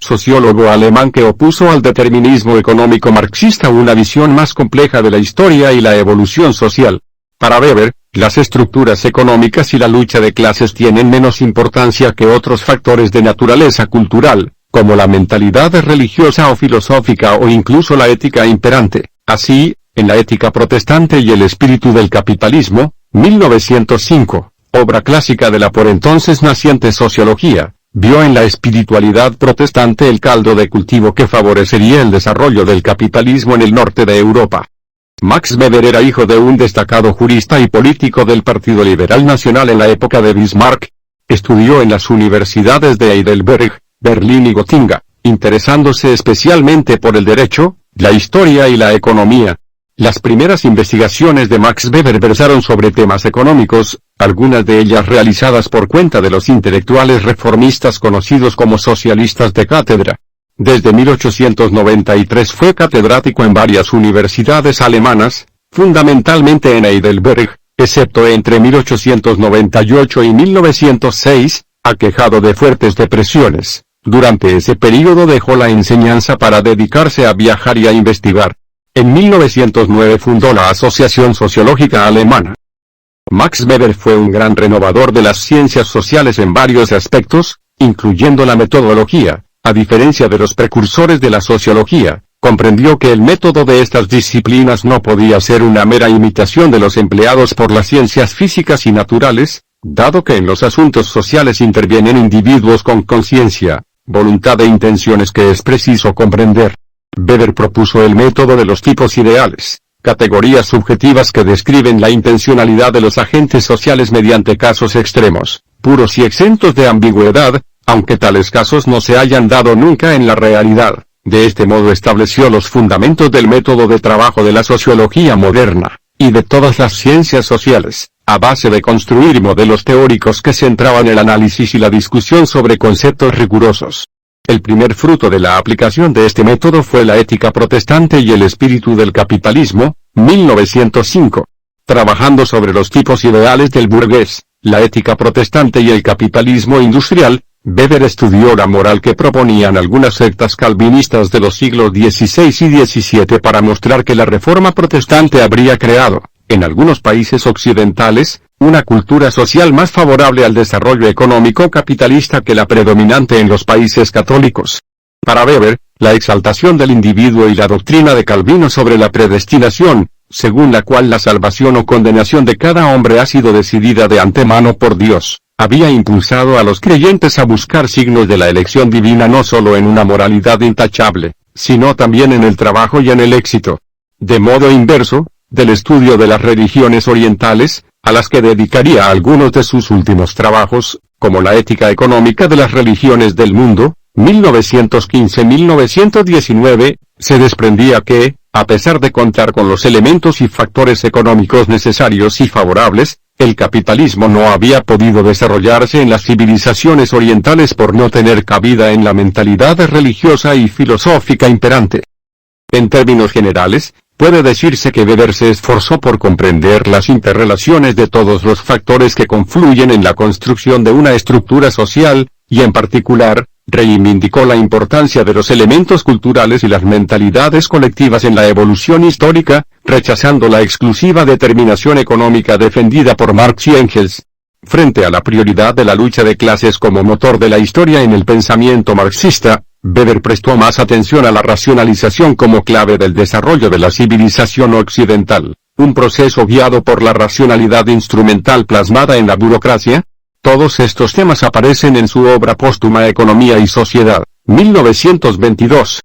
sociólogo alemán que opuso al determinismo económico marxista una visión más compleja de la historia y la evolución social. Para Weber, las estructuras económicas y la lucha de clases tienen menos importancia que otros factores de naturaleza cultural, como la mentalidad religiosa o filosófica o incluso la ética imperante. Así, en La ética protestante y el espíritu del capitalismo, 1905, obra clásica de la por entonces naciente sociología, vio en la espiritualidad protestante el caldo de cultivo que favorecería el desarrollo del capitalismo en el norte de Europa. Max Weber era hijo de un destacado jurista y político del Partido Liberal Nacional en la época de Bismarck. Estudió en las universidades de Heidelberg, Berlín y Gotinga, interesándose especialmente por el derecho, la historia y la economía. Las primeras investigaciones de Max Weber versaron sobre temas económicos, algunas de ellas realizadas por cuenta de los intelectuales reformistas conocidos como socialistas de cátedra. Desde 1893 fue catedrático en varias universidades alemanas, fundamentalmente en Heidelberg, excepto entre 1898 y 1906, aquejado de fuertes depresiones. Durante ese período dejó la enseñanza para dedicarse a viajar y a investigar. En 1909 fundó la Asociación Sociológica Alemana. Max Weber fue un gran renovador de las ciencias sociales en varios aspectos, incluyendo la metodología. A diferencia de los precursores de la sociología, comprendió que el método de estas disciplinas no podía ser una mera imitación de los empleados por las ciencias físicas y naturales, dado que en los asuntos sociales intervienen individuos con conciencia, voluntad e intenciones que es preciso comprender. Weber propuso el método de los tipos ideales, categorías subjetivas que describen la intencionalidad de los agentes sociales mediante casos extremos, puros y exentos de ambigüedad, aunque tales casos no se hayan dado nunca en la realidad. De este modo estableció los fundamentos del método de trabajo de la sociología moderna, y de todas las ciencias sociales, a base de construir modelos teóricos que centraban el análisis y la discusión sobre conceptos rigurosos. El primer fruto de la aplicación de este método fue La ética protestante y el espíritu del capitalismo, 1905. Trabajando sobre los tipos ideales del burgués, la ética protestante y el capitalismo industrial, Weber estudió la moral que proponían algunas sectas calvinistas de los siglos XVI y XVII para mostrar que la reforma protestante habría creado, en algunos países occidentales, una cultura social más favorable al desarrollo económico capitalista que la predominante en los países católicos. Para Weber, la exaltación del individuo y la doctrina de Calvino sobre la predestinación, según la cual la salvación o condenación de cada hombre ha sido decidida de antemano por Dios, había impulsado a los creyentes a buscar signos de la elección divina no solo en una moralidad intachable, sino también en el trabajo y en el éxito. De modo inverso, del estudio de las religiones orientales, a las que dedicaría algunos de sus últimos trabajos, como La ética económica de las religiones del mundo, 1915-1919, se desprendía que, a pesar de contar con los elementos y factores económicos necesarios y favorables, el capitalismo no había podido desarrollarse en las civilizaciones orientales por no tener cabida en la mentalidad religiosa y filosófica imperante. En términos generales, puede decirse que Weber se esforzó por comprender las interrelaciones de todos los factores que confluyen en la construcción de una estructura social, y en particular, reivindicó la importancia de los elementos culturales y las mentalidades colectivas en la evolución histórica, rechazando la exclusiva determinación económica defendida por Marx y Engels. Frente a la prioridad de la lucha de clases como motor de la historia en el pensamiento marxista, Weber prestó más atención a la racionalización como clave del desarrollo de la civilización occidental, un proceso guiado por la racionalidad instrumental plasmada en la burocracia. Todos estos temas aparecen en su obra póstuma Economía y Sociedad, 1922.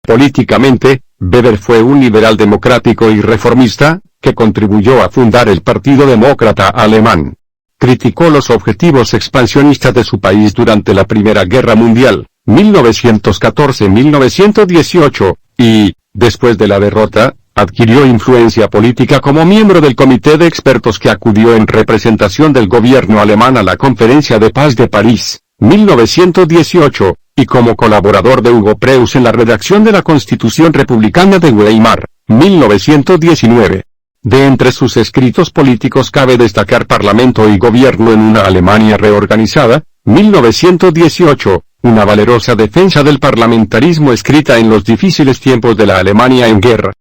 Políticamente, Weber fue un liberal democrático y reformista, que contribuyó a fundar el Partido Demócrata Alemán. Criticó los objetivos expansionistas de su país durante la Primera Guerra Mundial, 1914-1918, y, después de la derrota, adquirió influencia política como miembro del comité de expertos que acudió en representación del gobierno alemán a la Conferencia de Paz de París, 1918, y como colaborador de Hugo Preuss en la redacción de la Constitución Republicana de Weimar, 1919. De entre sus escritos políticos cabe destacar Parlamento y Gobierno en una Alemania reorganizada, 1918, una valerosa defensa del parlamentarismo escrita en los difíciles tiempos de la Alemania en guerra.